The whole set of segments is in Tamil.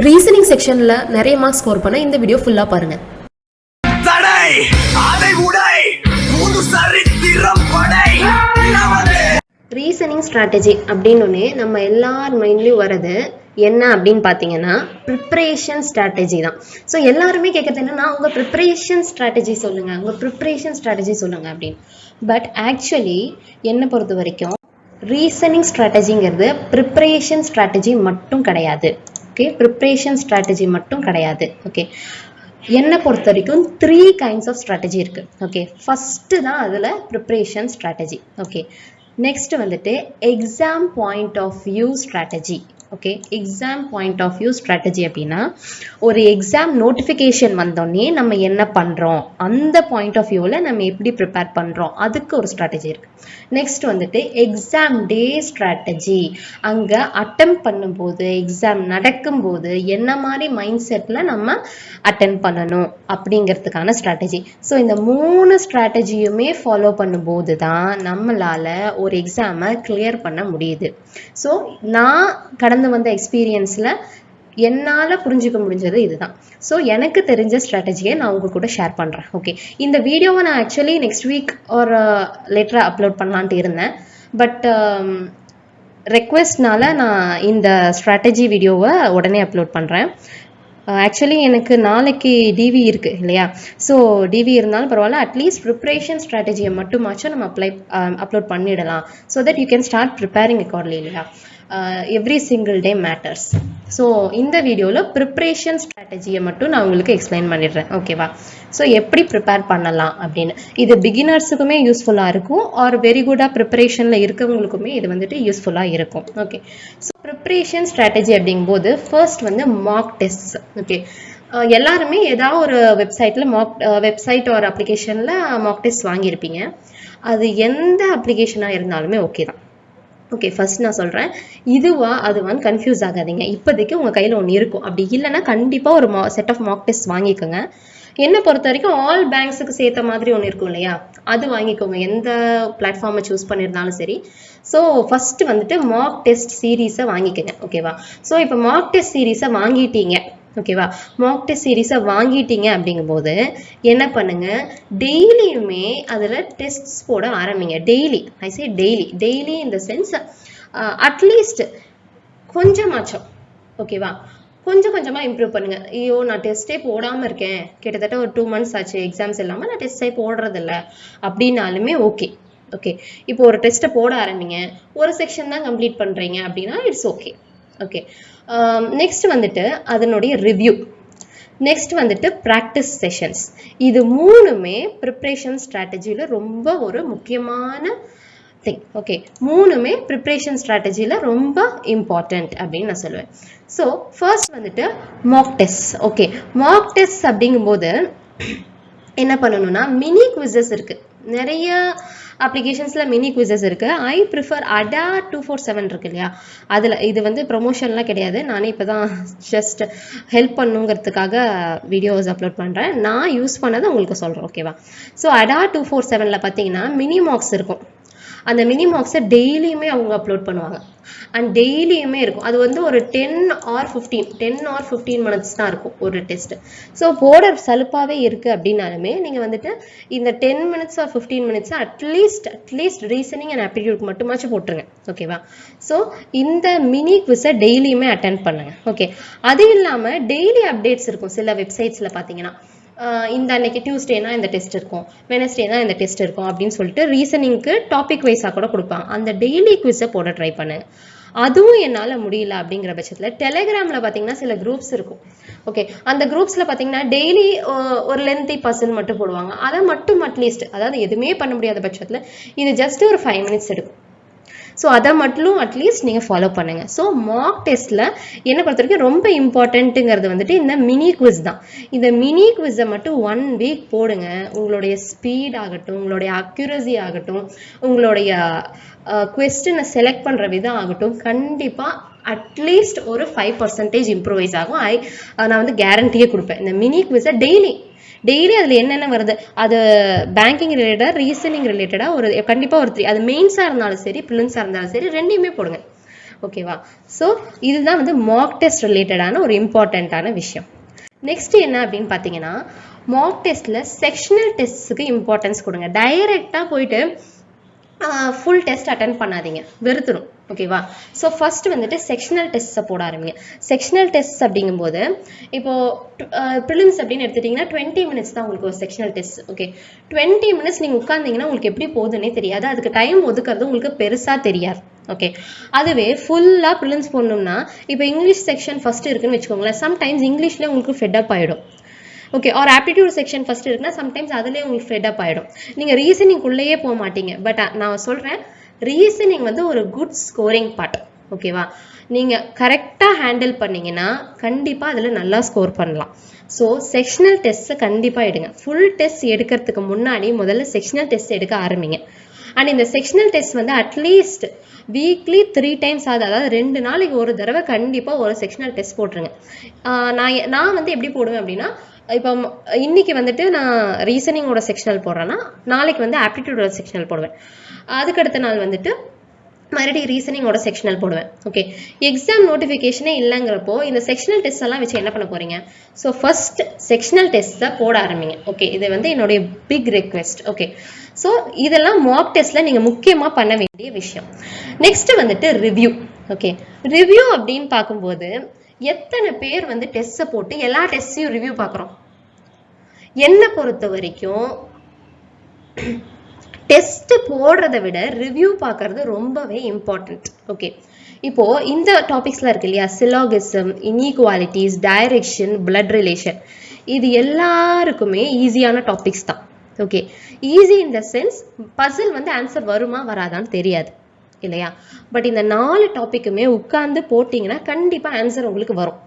ரீசனிங் செக்ஷன்ல நிறைய மார்க்ஸ் ஸ்கோர் பண்ண இந்த வீடியோ ஃபுல்லா பாருங்க. ரீசனிங் ஸ்ட்ராட்டஜி அப்படின்னு நம்ம எல்லார் மைண்ட்லயும் வர்றது என்ன அப்படின்னு பார்த்தீங்கன்னா ப்ரிப்பரேஷன் ஸ்ட்ராட்டஜி தான். ஸோ எல்லாருமே கேட்கறது என்னன்னா உங்கள் ப்ரிப்பரேஷன் ஸ்ட்ராட்டஜி சொல்லுங்க, உங்கள் ப்ரிப்பரேஷன் ஸ்ட்ராட்டஜி சொல்லுங்க அப்படின்னு. பட் ஆக்சுவலி என்னை பொறுத்த வரைக்கும் ரீசனிங் ஸ்ட்ராட்டஜிங்கிறது ப்ரிப்பரேஷன் ஸ்ட்ராட்டஜி மட்டும் கிடையாது. ஓகே, ப்ரிப்பரேஷன் ஸ்ட்ராட்டஜி மட்டும் கிடையாது. ஓகே, என்னை பொறுத்த வரைக்கும் 3 kinds ஆஃப் ஸ்ட்ராட்டஜி இருக்கு. ஓகே, ஃபர்ஸ்ட் தான் அதில் ப்ரிப்பரேஷன் ஸ்ட்ராட்டஜி. ஓகே, நெக்ஸ்ட் வந்துட்டு exam point of view strategy. Okay, exam point of view strategy அப்படின்னா ஒரு எக்ஸாம் நோட்டிஃபிகேஷன் வந்தோடனே நம்ம என்ன பண்ணுறோம், அந்த பாயிண்ட் ஆஃப் வியூவில் நம்ம எப்படி ப்ரிப்பேர் பண்ணுறோம், அதுக்கு ஒரு ஸ்ட்ராட்டஜி இருக்குது. நெக்ஸ்ட் வந்துட்டு எக்ஸாம் டே ஸ்ட்ராட்டஜி. அங்கே அட்டெம்ப் பண்ணும்போது, எக்ஸாம் நடக்கும்போது என்ன மாதிரி மைண்ட் செட்டில் நம்ம அட்டென்ட் பண்ணணும் அப்படிங்கிறதுக்கான ஸ்ட்ராட்டஜி. ஸோ இந்த 3 ஸ்ட்ராட்டஜியுமே ஃபாலோ பண்ணும்போது தான் நம்மளால் ஒரு எக்ஸாமை கிளியர் பண்ண முடியுது. ஸோ நான் கடந்து வந்த எக்ஸ்பீரியன்ஸில் என்னால் புரிஞ்சுக்க முடிஞ்சது இதுதான். ஸோ எனக்கு தெரிஞ்ச ஸ்ட்ராட்டஜியை நான் உங்க கூட ஷேர் பண்ணுறேன். ஓகே, இந்த வீடியோவை நான் ஆக்சுவலி நெக்ஸ்ட் வீக் ஒரு லேட்டராக அப்லோட் பண்ணலான்ட்டு இருந்தேன். பட் ரெக்வெஸ்ட்னால நான் இந்த ஸ்ட்ராட்டஜி வீடியோவை உடனே அப்லோட் பண்ணுறேன். ஆக்சுவலி எனக்கு நாளைக்கு டிவி இருக்குது இல்லையா, ஸோ டிவி இருந்தாலும் பரவாயில்ல, அட்லீஸ்ட் ப்ரிப்ரேஷன் ஸ்ட்ராட்டஜியை மட்டுமாச்சும் நம்ம அப்லோட் பண்ணிடலாம். So that you can start preparing accordingly இல்லையா. Every single day matters. So இந்த வீடியோவில் ப்ரிப்ரேஷன் ஸ்ட்ராட்டஜியை மட்டும் நான் உங்களுக்கு எக்ஸ்பிளைன் பண்ணிடுறேன். ஓகேவா, ஸோ எப்படி ப்ரிப்பேர் பண்ணலாம் அப்படின்னு. இது பிகினர்ஸுக்குமே யூஸ்ஃபுல்லாக இருக்கும், ஆர் வெரி குட்டாக ப்ரிப்பரேஷனில் இருக்கவங்களுக்குமே இது வந்துட்டு யூஸ்ஃபுல்லாக இருக்கும். ஓகே, ஸோ ப்ரிப்ரேஷன் ஸ்ட்ராட்டஜி அப்படிங்கும்போது ஃபர்ஸ்ட் வந்து மார்க் டெஸ்ட். ஓகே, எல்லாருமே ஏதாவது ஒரு வெப்சைட் ஒரு அப்ளிகேஷனில் மார்க் டெஸ்ட் வாங்கியிருப்பீங்க. அது எந்த அப்ளிகேஷனாக இருந்தாலுமே ஓகே தான். ஓகே, ஃபர்ஸ்ட் நான் சொல்கிறேன், இதுவா அதுவான்னு கன்ஃபியூஸ் ஆகாதீங்க. இப்போதைக்கு உங்கள் கையில் ஒன்று இருக்கும், அப்படி இல்லைன்னா கண்டிப்பாக ஒரு செட் ஆஃப் மார்க் டெஸ்ட் வாங்கிக்கோங்க. என்னை பொறுத்த வரைக்கும் ஆல் பேங்க்ஸுக்கு சேர்த்த மாதிரி ஒன்று இருக்கும் இல்லையா, அது வாங்கிக்கோங்க, எந்த பிளாட்ஃபார்மை சூஸ் பண்ணியிருந்தாலும் சரி. ஸோ ஃபர்ஸ்ட் வந்துட்டு மார்க் டெஸ்ட் சீரீஸை வாங்கிக்கோங்க. ஓகேவா, ஸோ இப்போ மார்க் டெஸ்ட் சீரீஸை வாங்கிட்டீங்க. ஓகேவா, மார்க் டெஸ்ட் சீரீஸை வாங்கிட்டீங்க அப்படிங்கும்போது என்ன பண்ணுங்க, டெய்லியுமே அதில் டெஸ்ட்ஸ் போட ஆரம்பிங்க. டெய்லி, ஐ சே டெய்லி இந்த சென்ஸ் அட்லீஸ்ட் கொஞ்சமாச்சும். ஓகேவா, கொஞ்சம் கொஞ்சமாக இம்ப்ரூவ் பண்ணுங்க. ஐயோ நான் டெஸ்ட்டே போடாமல் இருக்கேன், கிட்டத்தட்ட ஒரு 2 months ஆச்சு எக்ஸாம்ஸ் இல்லாமல், நான் டெஸ்ட்டே போடுறதில்ல அப்படின்னாலுமே ஓகே. ஓகே, இப்போ ஒரு டெஸ்ட்டை போட ஆரம்பிங்க, ஒரு செக்ஷன் தான் கம்ப்ளீட் பண்ணுறீங்க அப்படின்னா இட்ஸ் ஓகே. ஓகே, நெக்ஸ்ட் வந்துட்டு அதனுடைய ரிவ்யூ, நெக்ஸ்ட் வந்துட்டு ப்ராக்டிஸ் செஷன்ஸ். இது 3மே ப்ரிப்ரேஷன் ஸ்ட்ராட்டஜியில் ரொம்ப ஒரு முக்கியமான திங். ஓகே, 3மே ப்ரிப்ரேஷன் ஸ்ட்ராட்டஜியில் ரொம்ப இம்பார்ட்டண்ட் அப்படின்னு நான் சொல்லுவேன். ஸோ ஃபர்ஸ்ட் வந்துட்டு mark test. Okay, mark test அப்படிங்கும்போது என்ன பண்ணணும்னா மினி குவிசஸ் இருக்குது, நிறைய அப்ளிகேஷன்ஸில் மினி குவிசஸ் இருக்குது. ஐ ப்ரிஃபர் அடா 247 இருக்கு இல்லையா, அதில் இது வந்து ப்ரொமோஷன்லாம் கிடையாது, நானே இப்போ தான் ஜஸ்ட் ஹெல்ப் பண்ணுங்கிறதுக்காக வீடியோஸ் அப்லோட் பண்ணுறேன். நான் யூஸ் பண்ணதை உங்களுக்கு சொல்கிறேன். ஓகேவா, ஸோ அடா 247 பார்த்தீங்கன்னா மினி மார்க்ஸ் இருக்கும். அந்த மினி மார்க்ஸை டெய்லியுமே அவங்க அப்லோட் பண்ணுவாங்க அண்ட் டெய்லியுமே இருக்கும். அது வந்து ஒரு 10 or 15 minutes தான் இருக்கும் ஒரு டெஸ்ட். ஸோ போட சலுப்பாகவே இருக்குது அப்படின்னாலுமே நீங்கள் வந்துட்டு இந்த 10 minutes or 15 minutes at least reasoning and aptitude மட்டுமாச்சும் போட்டுருங்க. ஓகேவா, ஸோ இந்த மினி குவிஸை டெய்லியுமே அட்டென்ட் பண்ணுங்க. ஓகே, அது இல்லாமல் டெய்லி அப்டேட்ஸ் இருக்கும் சில வெப்சைட்ஸில் பார்த்தீங்கன்னா, இந்த அன்னைக்கு டியூஸ்டேனா இந்த டெஸ்ட் இருக்கும், வெனஸ்டேனா இந்த டெஸ்ட் இருக்கும் அப்படின்னு சொல்லிட்டு ரீசனிங்க்கு டாபிக் வைஸாக கூட கொடுப்பாங்க. அந்த டெய்லி குவிஸை போட ட்ரை பண்ணுங்க. அதுவும் என்னால் முடியல அப்படிங்கிற பட்சத்தில் டெலிகிராமில் பார்த்தீங்கன்னா சில குரூப்ஸ் இருக்கும். ஓகே, அந்த குரூப்ஸில் பார்த்தீங்கன்னா டெய்லி ஒரு லென்த்தி பசில் மட்டும் போடுவாங்க. அதை மட்டும் அட்லீஸ்ட், அதாவது எதுவுமே பண்ண முடியாத பட்சத்தில் இது ஜஸ்ட் ஒரு 5 minutes எடுக்கும். ஸோ அதை மட்டும் அட்லீஸ்ட் நீங்கள் ஃபாலோ பண்ணுங்க. ஸோ மார்க் டெஸ்ட்டில் என்ன பொறுத்த வரைக்கும் ரொம்ப இம்பார்ட்டண்ட்டுங்கிறது வந்துட்டு இந்த மினி குவிஸ் தான். இந்த மினி குவிஸை மட்டும் 1 week போடுங்க. உங்களுடைய ஸ்பீட் ஆகட்டும், உங்களுடைய அக்யூரசி ஆகட்டும், உங்களுடைய கொஸ்டினை செலக்ட் பண்ணுற விதம் ஆகட்டும், கண்டிப்பாக அட்லீஸ்ட் ஒரு 5% இம்ப்ரூவைஸ் ஆகும். நான் வந்து கேரண்டியே கொடுப்பேன். இந்த மினி குவிஸை டெய்லி அதில் என்னென்ன வருது, அது பேங்கிங் ரிலேட்டடாக, ரீசனிங் ரிலேட்டடாக ஒரு கண்டிப்பாக ஒரு 3, அது மெயின்ஸாக இருந்தாலும் சரி, ப்ரிலிம்ஸாக இருந்தாலும் சரி, ரெண்டையுமே போடுங்க. ஓகேவா? ஸோ இதுதான் வந்து மார்க் டெஸ்ட் ரிலேட்டடான ஒரு இம்பார்ட்டண்ட்டான விஷயம். நெக்ஸ்ட் என்ன அப்படின்னு பார்த்தீங்கன்னா, மார்க் டெஸ்ட்டில் செக்ஷனல் டெஸ்ட்டுக்கு இம்பார்ட்டன்ஸ் கொடுங்க. டைரெக்டாக போயிட்டு ஃபுல் டெஸ்ட் அட்டன் பண்ணாதீங்க, வெறுத்துடும். ஓகேவா? ஸோ ஃபர்ஸ்ட் வந்துட்டு செக்ஷனல் டெஸ்ட்டை போட ஆரம்பிங்க. செக்ஷனல் டெஸ்ட் அப்படிங்கும்போது இப்போ ப்ரிலிம்ஸ் அப்படின்னு எடுத்துட்டிங்கன்னா 20 மினிட்ஸ் தான் உங்களுக்கு ஒரு செக்ஷனல் டெஸ்ட். ஓகே, 20 மினிட்ஸ் நீங்கள் உட்கார்ந்தீங்கன்னா உங்களுக்கு எப்படி போகுதுன்னே தெரியாது. அதுக்கு டைம் ஒதுக்குறது உங்களுக்கு பெருசாக தெரியாது. ஓகே, அதுவே ஃபுல்லாக ப்ரிலிம்ஸ் போடணும்னா இப்போ இங்கிலீஷ் செக்ஷன் ஃபர்ஸ்ட் இருக்குன்னு வச்சுக்கோங்களேன், சம்டைம்ஸ் இங்கிலீஷில் உங்களுக்கு ஃபெட்டப் ஆகிடும். ஓகே, ஒரு ஆப்டிடியூட் செக்ஷன் ஃபர்ஸ்ட் இருக்குன்னா சம்டைம்ஸ் அதுலேயே உங்களுக்கு ஃபெட்டப் ஆகிடும். நீங்கள் ரீசனிங்குள்ளேயே போக மாட்டீங்க. பட் நான் சொல்கிறேன், ரீசனிங் வந்து ஒரு குட் ஸ்கோரிங் பார்ட். ஓகேவா? நீங்கள் கரெக்டாக ஹேண்டில் பண்ணீங்கன்னா கண்டிப்பாக அதில் நல்லா ஸ்கோர் பண்ணலாம். ஸோ செக்ஷனல் டெஸ்ட்டை கண்டிப்பாக எடுங்க. ஃபுல் டெஸ்ட் எடுக்கிறதுக்கு முன்னாடி முதல்ல செக்ஷனல் டெஸ்ட் எடுக்க ஆரம்பிங்க. அண்ட் இந்த செக்ஷனல் டெஸ்ட் வந்து அட்லீஸ்ட் வீக்லி 3 times ஆகுது, அதாவது 2 நாளைக்கு ஒரு தடவை கண்டிப்பாக ஒரு செக்ஷனல் டெஸ்ட் போட்டுருங்க. நான் வந்து எப்படி போடுவேன் அப்படின்னா, இப்போ இன்னைக்கு வந்துட்டு நான் ரீசனிங்கோட செக்ஷனல் போடுறேன்னா நாளைக்கு வந்து ஆப்டிடியூடோட செக்ஷனல் போடுவேன். அதுக்கடுத்த நாள் வந்துட்டு மறுபடியும் ரீசனிங்கோட செக்ஷனல் போடுவேன். ஓகே, எக்ஸாம் நோட்டிஃபிகேஷனே இல்லைங்கிறப்போ இந்த செக்ஷனல் டெஸ்ட் எல்லாம் வச்சு என்ன பண்ண போறீங்க? ஸோ ஃபர்ஸ்ட் செக்ஷனல் டெஸ்ட் தான் போட ஆரம்பிங்க. ஓகே, இது வந்து என்னுடைய பிக் ரெக்வெஸ்ட். ஓகே, ஸோ இதெல்லாம் மார்க் டெஸ்ட்ல நீங்க முக்கியமா பண்ண வேண்டிய விஷயம். நெக்ஸ்ட் வந்துட்டு ரிவ்யூ. ஓகே, ரிவ்யூ அப்படின்னு பார்க்கும்போது எத்தனை பேர் வந்து டெஸ்ட்டை போட்டு எல்லா டெஸ்டையும் ரிவ்யூ பார்க்குறோம்? என்னை பொறுத்த வரைக்கும் டெஸ்ட் போடுறதை விட ரிவ்யூ பார்க்கறது ரொம்பவே இம்பார்ட்டன்ட். ஓகே, இப்போ இந்த டாபிக்ஸ்லாம் இருக்கு இல்லையா, syllogism, inequalities, direction, blood relation, இது எல்லாருக்குமே ஈஸியான டாபிக்ஸ் தான். Okay, easy in the sense puzzle வந்து ஆன்சர் வருமா வராதான்னு தெரியாது இல்லையா? பட் இந்த 4 டாபிக்குமே உட்கார்ந்து போட்டிங்கன்னா கண்டிப்பாக ஆன்சர் உங்களுக்கு வரும்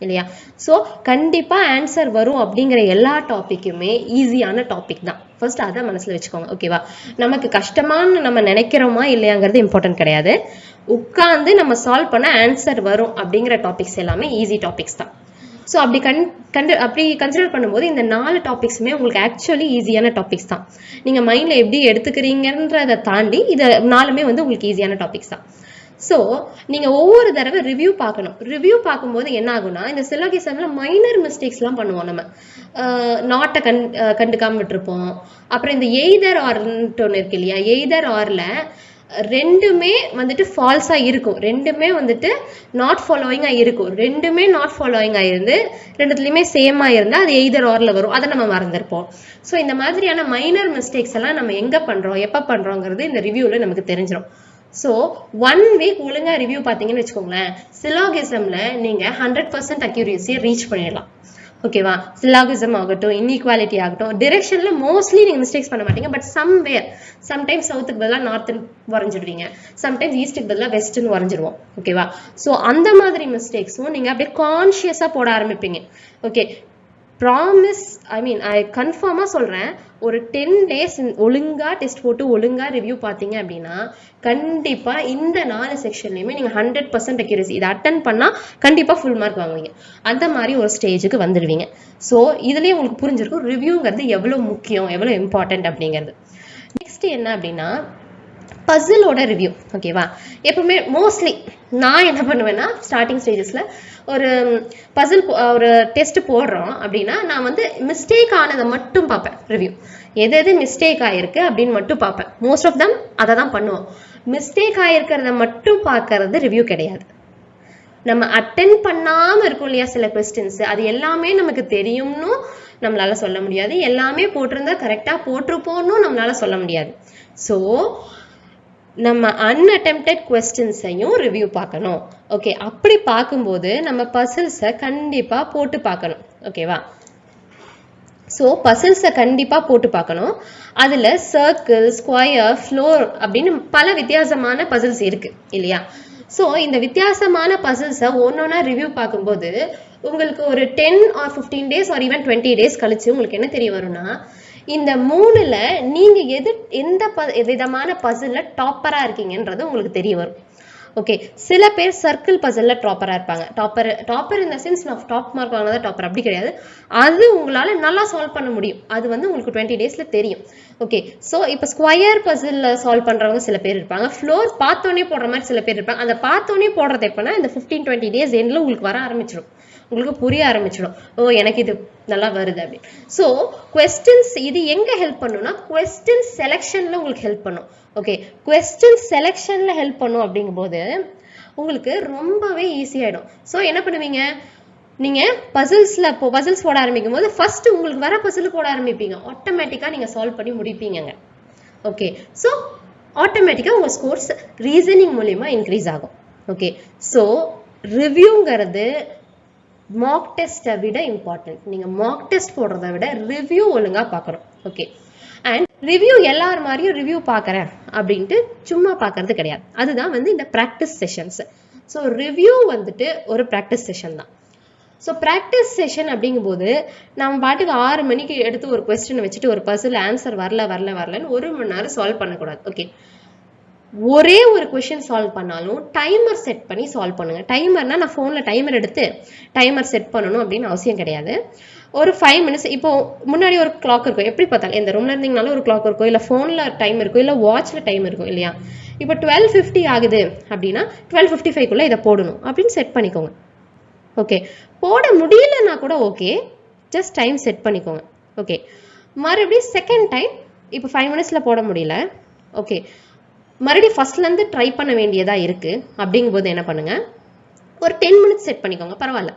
இல்லையா? ஸோ கண்டிப்பாக ஆன்சர் வரும் அப்படிங்கிற எல்லா டாப்பிக்குமே ஈஸியான டாபிக் தான். ஃபர்ஸ்ட் அதை மனசில் வச்சுக்கோங்க. ஓகேவா? நமக்கு கஷ்டமானு நம்ம நினைக்கிறோமா இல்லையாங்கிறது இம்பார்ட்டன்ட் கிடையாது. உட்கார்ந்து நம்ம சால்வ் பண்ண ஆன்சர் வரும் அப்படிங்கிற டாபிக்ஸ் எல்லாமே ஈஸி டாபிக்ஸ் தான். ஸோ அப்படி கன்சிடர் பண்ணும்போது இந்த 4 டாபிக்ஸுமே உங்களுக்கு ஆக்சுவலி ஈஸியான டாபிக்ஸ் தான். நீங்கள் மைண்டில் எப்படி எடுத்துக்கிறீங்கன்றதை தாண்டி இது 4மே வந்து உங்களுக்கு ஈஸியான டாபிக்ஸ் தான். ஸோ நீங்கள் ஒவ்வொரு தடவை ரிவ்யூ பார்க்கணும். ரிவ்யூ பார்க்கும்போது என்ன ஆகும்னா, இந்த சிலாகிசம்ல மைனர் மிஸ்டேக்ஸ்லாம் பண்ணுவோம். நம்ம நாட்டை கண்டுக்காம விட்டுருப்போம். அப்புறம் இந்த எய்தர் ஆர்ன்ட்டு ஒன்று இருக்கு இல்லையா, எய்தர் ஆர்ல ரெண்டுமே வந்துட்டு ஃபால்ஸா இருக்கும், ரெண்டுமே வந்துட்டு நாட் ஃபாலோயிங்கா இருக்கும். ரெண்டுமே நாட் ஃபாலோயிங்கா இருந்து ரெண்டுத்துலயுமே சேமா இருந்தா அது எய்தர் ஆர்ல வரும். அதை நம்ம மறந்துருப்போம். ஸோ இந்த மாதிரியான மைனர் மிஸ்டேக்ஸ் எல்லாம் நம்ம எங்க பண்றோம், எப்ப பண்றோங்கிறது இந்த ரிவ்யூல நமக்கு தெரிஞ்சிடும். ஸோ 1 week ஒழுங்கா ரிவ்யூ பார்த்தீங்கன்னு வச்சுக்கோங்களேன், சிலாகிசம்ல நீங்க 100% அக்யூரேசியை ரீச் பண்ணிடலாம். ஓகேவா? சிலாகிசம் ஆகட்டும், இன்இக்வாலிட்டி ஆகட்டும், டிரெக்ஷன்ல மோஸ்ட்லி நீங்க மிஸ்டேக்ஸ் பண்ண மாட்டீங்க. பட் சம்டைம்ஸ் சவுத்துக்கு பதிலாக நார்த்துன்னு வரைஞ்சிடுவீங்க, சம்டைம்ஸ் ஈஸ்ட்டுக்கு பதிலாக வெஸ்ட்னு வரைஞ்சிடுவோம். ஓகேவா? ஸோ அந்த மாதிரி மிஸ்டேக்ஸும் நீங்க அப்படியே கான்ஷியஸா போட ஆரம்பிப்பீங்க. ஓகே, ப்ராமிஸ், ஐ கன்ஃபார்மாக சொல்கிறேன், ஒரு 10 days ஒழுங்கா டெஸ்ட் போட்டு ஒழுங்கா ரிவ்யூ பார்த்தீங்க அப்படின்னா கண்டிப்பாக இந்த 4 செக்ஷன்லையுமே நீங்கள் 100% அக்யூரசி இதை அட்டன் பண்ணால் கண்டிப்பாக ஃபுல் மார்க் வாங்குவீங்க. அந்த மாதிரி ஒரு ஸ்டேஜுக்கு வந்துடுவீங்க. ஸோ இதுலேயே உங்களுக்கு புரிஞ்சிருக்கும் ரிவ்யூங்கிறது எவ்வளோ முக்கியம், எவ்வளோ இம்பார்ட்டன்ட் அப்படிங்கிறது. நெக்ஸ்ட் என்ன அப்படின்னா, பசிலோட ரிவ்யூ. ஓகேவா? எப்பவுமே மோஸ்ட்லி நான் என்ன பண்ணுவேன்னா, ஸ்டார்டிங் ஸ்டேஜஸில் ஒரு பசில் ஒரு டெஸ்ட் போடுறோம் அப்படின்னா நான் வந்து மிஸ்டேக் ஆனதை மட்டும் பார்ப்பேன். ரிவ்யூ எது மிஸ்டேக் ஆயிருக்கு அப்படின்னு மட்டும் பார்ப்பேன். மோஸ்ட் ஆஃப் தம் அதை தான் பண்ணுவோம். மிஸ்டேக் ஆயிருக்கிறத மட்டும் பார்க்கறது ரிவ்யூ கிடையாது. நம்ம அட்டென்ட் பண்ணாமல் இருக்கும் இல்லையா சில கொஸ்டின்ஸ், அது எல்லாமே நமக்கு தெரியும்னு நம்மளால சொல்ல முடியாது. எல்லாமே போட்டிருந்தா கரெக்டாக போட்டிருப்போம்னு நம்மளால சொல்ல முடியாது. ஸோ நம்ம அன்அட்டெம்ப்டட் கொஸ்டின்ஸையும் ரிவ்யூ பார்க்கணும். ஓகே, அப்படி பார்க்கும்போது நம்ம பசில்ஸை கண்டிப்பாக போட்டு பார்க்கணும். ஓகேவா? ஸோ பசில்ஸை கண்டிப்பாக போட்டு பார்க்கணும். அதில் சர்க்கிள், ஸ்கொயர், ஃப்ளோர் அப்படின்னு பல வித்தியாசமான பசில்ஸ் இருக்கு இல்லையா? ஸோ இந்த வித்தியாசமான பசில்ஸை ஒன்னொன்னா ரிவ்யூ பார்க்கும்போது உங்களுக்கு ஒரு 10 or 15 days or even 20 days கழிச்சு உங்களுக்கு என்ன தெரிய வரும்னா, இந்த 3ல நீங்க எந்த விதமான பசில்ல டாப்பரா இருக்கீங்கன்றது உங்களுக்கு தெரிய வரும். ஓகே, சில பேர் சர்க்கிள் பசில்ல டாப்பரா இருப்பாங்க. டாப்பர் இந்த சென்ஸ் நான் டாப் மார்க் வாங்கினதா டாப்பர் அப்படி கிடையாது. அது உங்களால நல்லா சால்வ் பண்ண முடியும். அது வந்து உங்களுக்கு 20 டேஸ்ல தெரியும். ஓகே, ஸோ இப்போ ஸ்கொயர் பசில் சால்வ் பண்றவங்க சில பேர் இருப்பாங்க. ஃப்ளோர் பார்த்தோன்னே போடுற மாதிரி சில பேர் இருப்பாங்க. அந்த பார்த்தோன்னே போடுறது எப்போனா இந்த 15-20 டேஸ் எண்ட்ல உங்களுக்கு வர ஆரம்பிச்சிடும், உங்களுக்கு புரிய ஆரம்பிச்சிடும். ஓ, எனக்கு இது நல்லா வருது அப்படின்னு. ஸோ கொஸ்டின்ஸ் இது எங்க ஹெல்ப் பண்ணும்னா கொஸ்டின் செலெக்ஷன்ல உங்களுக்கு ஹெல்ப் பண்ணும். ஓகே, கொஸ்டின் செலெக்ஷன்ல ஹெல்ப் பண்ணும் அப்படிங்கும்போது உங்களுக்கு ரொம்பவே ஈஸி ஆயிடும். ஸோ என்ன பண்ணுவீங்க, நீங்க பசில்ஸ் போட ஆரம்பிக்கும் போது ஃபர்ஸ்ட் உங்களுக்கு வர பசில் போட ஆரம்பிப்பீங்க. ஆட்டோமேட்டிக்கா நீங்க சால்வ் பண்ணி முடிப்பீங்க. ஓகே, ஸோ ஆட்டோமேட்டிக்கா உங்க ஸ்கோர்ஸ் ரீசனிங் மூலியமா இன்க்ரீஸ் ஆகும். ஓகே, ஸோ ரிவ்யூங்கிறது மார்க் டெஸ்ட்டை விட இம்பார்ட்டன்ட். நீங்க மார்க் டெஸ்ட் போடுறத விட ரிவ்யூ ஒழுங்கா பார்க்கணும். ஓகே, அண்ட் ரிவ்யூ எல்லார் மாதிரியும் ரிவ்யூ பார்க்குறேன் அப்படின்ட்டு சும்மா பார்க்கறது கிடையாது. அதுதான் வந்து இந்த ப்ராக்டிஸ் செஷன்ஸ். ஸோ ரிவ்யூ வந்துட்டு ஒரு ப்ராக்டிஸ் செஷன் தான். ஸோ ப்ராக்டிஸ் செஷன் அப்படிங்கும்போது நம்ம பாட்டுக்கு 6 மணிக்கு எடுத்து ஒரு கொஸ்டின் வச்சுட்டு ஒரு பசில் ஆன்சர் வரலன்னு 1 மணி நேரம் சால்வ் பண்ணக்கூடாது. ஓகே, ஒரே ஒரு கொஸ்டின் சால்வ் பண்ணாலும் டைமர் செட் பண்ணி சால்வ் பண்ணுங்க. டைமர்னா நான் ஃபோனில் டைமர் எடுத்து டைமர் செட் பண்ணணும் அப்படின்னு அவசியம் கிடையாது. ஒரு 5 மினிட்ஸ், இப்போ முன்னாடி ஒரு கிளாக் இருக்கும், எப்படி பார்த்தாலும் எந்த ரூம்ல இருந்தீங்கனாலும் ஒரு கிளாக் இருக்கும், இல்லை ஃபோனில் டைம் இருக்கும், இல்லை வாட்ச்ல டைம் இருக்கும் இல்லையா. இப்போ 12:50 ஆகுது அப்படின்னா 12:55 இதை போடணும் அப்படின்னு செட் பண்ணிக்கோங்க. ஓகே, போட முடியலன்னா கூட ஓகே, ஜஸ்ட் டைம் செட் பண்ணிக்கோங்க. ஓகே, மறுபடியும் செகண்ட் டைம் இப்போ 5 மினிட்ஸ்ல போட முடியல, ஓகே, மறுபடியும் ஃபர்ஸ்ட்லேருந்து ட்ரை பண்ண வேண்டியதா இருக்கு அப்படிங்கும்போது என்ன பண்ணுங்க, ஒரு 10 மினிட்ஸ் செட் பண்ணிக்கோங்க, பரவாயில்ல.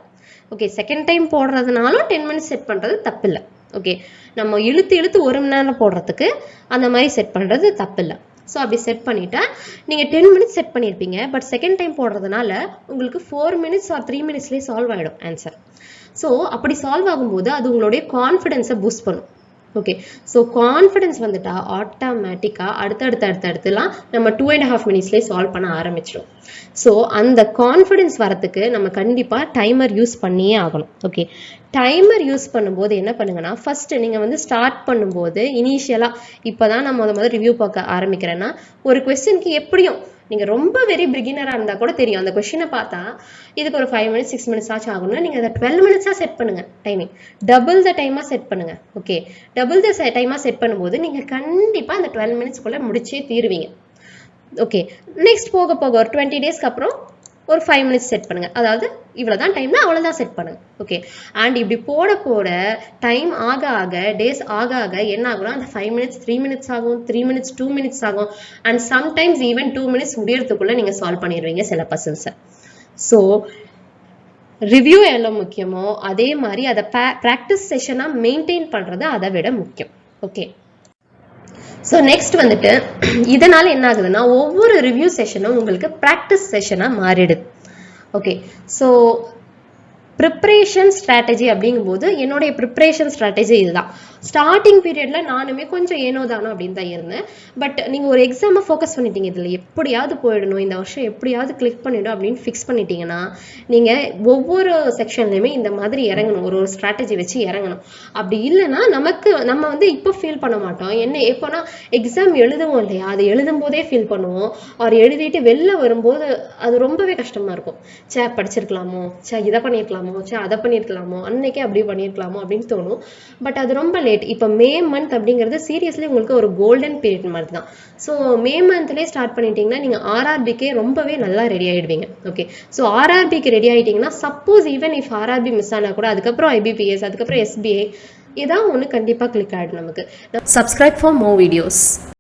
ஓகே, செகண்ட் டைம் போடுறதுனாலும் 10 மினிட்ஸ் செட் பண்ணுறது தப்பு இல்லை. ஓகே, நம்ம இழுத்து 1 மணி நேரம் போடுறதுக்கு அந்த மாதிரி செட் பண்ணுறது தப்பு இல்லை. ஸோ அப்படி செட் பண்ணிட்டா நீங்கள் 10 மினிட்ஸ் செட் பண்ணியிருப்பீங்க. பட் செகண்ட் டைம் போடுறதுனால உங்களுக்கு 4 மினிட்ஸ் ஆர் 3 மினிட்ஸ்லேயே சால்வ் ஆகிடும் ஆன்சர். ஸோ அப்படி சால்வ் ஆகும்போது அது உங்களுடைய கான்ஃபிடென்ஸை பூஸ்ட் பண்ணும். ஓகே, ஸோ கான்ஃபிடன்ஸ் வந்துட்டா ஆட்டோமேட்டிக்காக அடுத்தடுத்துலாம் நம்ம 2.5 மினிட்ஸ்லேயே சால்வ் பண்ண ஆரம்பிச்சிடும். ஸோ அந்த கான்ஃபிடன்ஸ் வரத்துக்கு நம்ம கண்டிப்பாக டைமர் யூஸ் பண்ணியே ஆகணும். ஓகே, டைமர் யூஸ் பண்ணும்போது என்ன பண்ணுங்கன்னா, ஃபர்ஸ்ட் நீங்கள் வந்து ஸ்டார்ட் பண்ணும்போது இனிஷியலாக இப்போ தான் நான் முதல்ல ரிவ்யூ பார்க்க ஆரம்பிக்கிறேன்னா ஒரு கொஸ்டினுக்கு எப்படியும் நீங்கள் ரொம்ப வெரி பிகினராக இருந்தால் கூட தெரியும், அந்த கொஸ்டினை பார்த்தா இதுக்கு ஒரு 5 மினிட்ஸ் 6 மினிட்ஸ் ஆச்சு ஆகணும்னா நீங்கள் அதை 12 மினிட்ஸாக செட் பண்ணுங்க. டைமிங் டபுள் த டைமாக செட் பண்ணுங்க. ஓகே, டபுள் த டைமாக செட் பண்ணும்போது நீங்கள் கண்டிப்பாக அந்த 12 மினிட்ஸ்க்குள்ளே முடிச்சே தீருவீங்க. ஓகே, நெக்ஸ்ட் போக ஒரு 20 டேஸ்க்கு அப்புறம் ஒரு 5 மினிட்ஸ் செட் பண்ணுங்க. அதாவது இவ்வளோதான் டைம்னா அவ்வளோதான் செட் பண்ணுங்க. ஓகே, அண்ட் இப்படி போட டைம் ஆக டேஸ் ஆக என்ன ஆகும்னா அந்த 5 மினிட்ஸ் 3 மினிட்ஸ் ஆகும், 3 மினிட்ஸ் 2 மினிட்ஸ் ஆகும், அண்ட் சம்டைம்ஸ் ஈவன் 2 மினிட்ஸ் முடியறதுக்குள்ள நீங்க சால்வ் பண்ணிடுவீங்க சில பசில்ஸை. ஸோ ரிவ்யூ எவ்வளோ முக்கியமோ அதே மாதிரி அதை ப்ராக்டிஸ் செஷனாக மெயின்டைன் பண்ணுறது அதை விட முக்கியம். ஓகே, ஸோ நெக்ஸ்ட் வந்துட்டு இதனால என்ன ஆகுதுன்னா ஒவ்வொரு ரிவ்யூ செஷனும் உங்களுக்கு ப்ராக்டிஸ் செஷனாக மாறிடுது. ஓகே, ஸோ ப்ரிப்ரேஷன் ஸ்ட்ராட்டஜி அப்படிங்கும்போது என்னுடைய ப்ரிப்ரேஷன் ஸ்ட்ராட்டஜி இதுதான். ஸ்டார்டிங் பீரியட்ல நானுமே கொஞ்சம் ஏனோ தானோ அப்படின்னு தான் இருந்தேன். பட் நீங்கள் ஒரு எக்ஸாமை ஃபோக்கஸ் பண்ணிட்டீங்க, இதில் எப்படியாவது போயிடணும், இந்த வருஷம் எப்படியாவது கிளிக் பண்ணிடும் அப்படின்னு ஃபிக்ஸ் பண்ணிட்டீங்கன்னா நீங்கள் ஒவ்வொரு செக்ஷன்லையுமே இந்த மாதிரி இறங்கணும், ஒரு ஸ்ட்ராட்டஜி வச்சு இறங்கணும். அப்படி இல்லைன்னா நம்ம வந்து இப்போ ஃபீல் பண்ண மாட்டோம். என்ன எப்போனா எக்ஸாம் எழுதுவோம் இல்லையா, அது எழுதும் போதே ஃபீல் பண்ணுவோம். அவர் எழுதிட்டு வெளில வரும்போது அது ரொம்பவே கஷ்டமா இருக்கும். படிச்சிருக்கலாமோ, இதை பண்ணியிருக்கலாமோ, அதை பண்ணியிருக்கலாமோ, அன்னைக்கே அப்படி பண்ணியிருக்கலாமோ அப்படின்னு தோணும். பட் அது ரொம்ப லேட். இப்போ மே மந்த் அப்படிங்கிறது சீரியஸ்லி உங்களுக்கு ஒரு கோல்டன் பீரியட் மாதிரி தான். ஸோ மே மந்த்லேயே ஸ்டார்ட் பண்ணிட்டீங்கன்னா நீங்கள் ஆர்ஆர்பிக்கே ரொம்பவே நல்லா ரெடி ஆகிடுவீங்க. ஓகே, ஸோ ஆர்ஆர்பிக்கு ரெடி ஆகிட்டீங்கன்னா suppose even if RRB miss ஆனால் கூட அதுக்கப்புறம் ஐபிபிஎஸ், அதுக்கப்புறம் எஸ்பிஐ ஏதாவது ஒன்று கண்டிப்பாக கிளிக் ஆகிடும் நமக்கு. Subscribe for more videos.